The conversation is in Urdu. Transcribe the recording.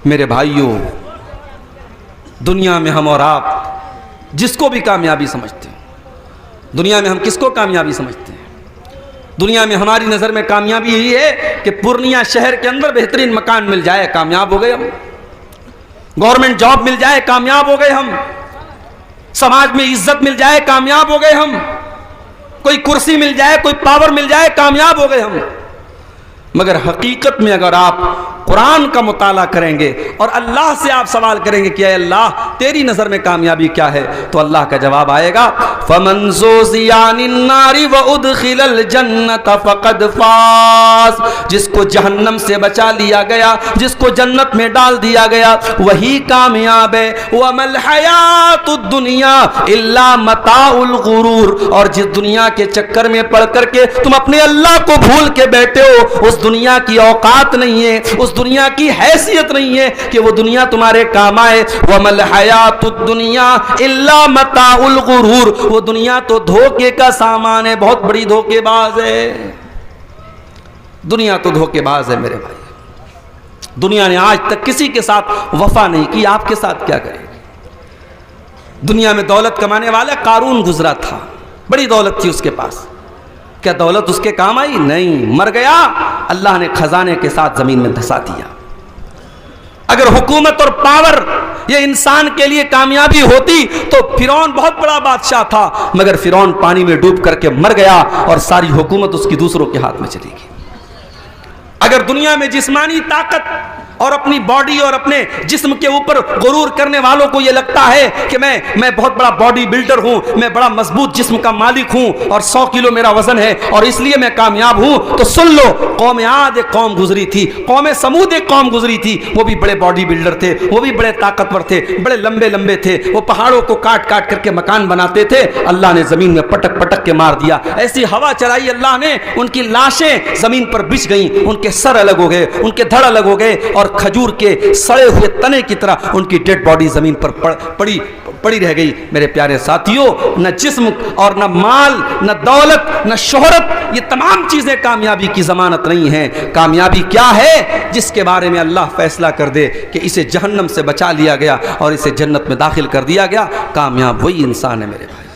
میرے بھائیوں، دنیا میں ہم اور آپ جس کو بھی کامیابی سمجھتے ہیں، دنیا میں ہم کس کو کامیابی سمجھتے ہیں؟ دنیا میں ہماری نظر میں کامیابی یہی ہے کہ پورنیہ شہر کے اندر بہترین مکان مل جائے، کامیاب ہو گئے ہم۔ گورنمنٹ جاب مل جائے، کامیاب ہو گئے ہم۔ سماج میں عزت مل جائے، کامیاب ہو گئے ہم۔ کوئی کرسی مل جائے، کوئی پاور مل جائے، کامیاب ہو گئے ہم۔ مگر حقیقت میں اگر آپ قرآن کا مطالعہ کریں گے اور اللہ سے آپ سوال کریں گے کہ اے اللہ تیری نظر میں کامیابی کیا ہے، تو اللہ کا جواب آئے گا فَمَنْ زُحْزِحَ عَنِ النَّارِ وَأُدْخِلَ الْجَنَّةَ فَقَدْ فَازَ، جس کو جہنم سے بچا لیا گیا، جس کو جنت میں ڈال دیا گیا، وہی کامیاب ہے۔ وَمَا الْحَيَاةُ الدُّنْيَا إِلَّا مَتَاعُ الْغُرُورِ، اور جس دنیا کے چکر میں پڑ کر کے تم اپنے اللہ کو بھول کے بیٹھے ہو، اس دنیا کی اوقات نہیں ہے، اس دنیا کی حیثیت نہیں ہے کہ وہ دنیا تمہارے کام آئے۔ وَمَا الْحَيَاةُ الدُّنْيَا إِلَّا مَتَاعُ الْغُرُورِ، وہ دنیا تو دھوکے کا سامان ہے، بہت بڑی دھوکے باز ہے۔ دنیا تو دھوکے باز ہے میرے بھائی۔ دنیا نے آج تک کسی کے ساتھ وفا نہیں کی، آپ کے ساتھ کیا کرے گی؟ دنیا میں دولت کمانے والا قارون گزرا تھا، بڑی دولت تھی اس کے پاس، کیا دولت اس کے کام آئی؟ نہیں، مر گیا، اللہ نے خزانے کے ساتھ زمین میں دھسا دیا۔ اگر حکومت اور پاور یہ انسان کے لیے کامیابی ہوتی تو فرعون بہت بڑا بادشاہ تھا، مگر فرعون پانی میں ڈوب کر کے مر گیا اور ساری حکومت اس کی دوسروں کے ہاتھ میں چلی گئی۔ اگر دنیا میں جسمانی طاقت اور اپنی باڈی اور اپنے جسم کے اوپر غرور کرنے والوں کو یہ لگتا ہے کہ میں بہت بڑا باڈی بلڈر ہوں، میں بڑا مضبوط جسم کا مالک ہوں اور 100 کلو میرا وزن ہے اور اس لیے میں کامیاب ہوں، تو سن لو، قوم عاد ایک قوم گزری تھی، قوم سمود ایک قوم گزری تھی، وہ بھی بڑے باڈی بلڈر تھے، وہ بھی بڑے طاقتور تھے، بڑے لمبے لمبے تھے، وہ پہاڑوں کو کاٹ کاٹ کر کے مکان بناتے تھے، اللہ نے زمین میں پٹک پٹک کے مار دیا، ایسی ہوا چلائی اللہ نے، ان کی لاشیں زمین پر بچھ گئیں، ان کے سر الگ ہو گئے، ان کے دھڑ الگ ہو گئے، اور کھجور کے سڑے ہوئے تنے کی طرح ان کی ڈیڈ باڈی زمین پر پڑی رہ گئی۔ میرے پیارے ساتھیوں، نہ جسم اور نہ مال، نہ دولت، نہ شہرت، یہ تمام چیزیں کامیابی کی ضمانت نہیں ہیں۔ کامیابی کیا ہے؟ جس کے بارے میں اللہ فیصلہ کر دے کہ اسے جہنم سے بچا لیا گیا اور اسے جنت میں داخل کر دیا گیا، کامیاب وہی انسان ہے میرے بھائی۔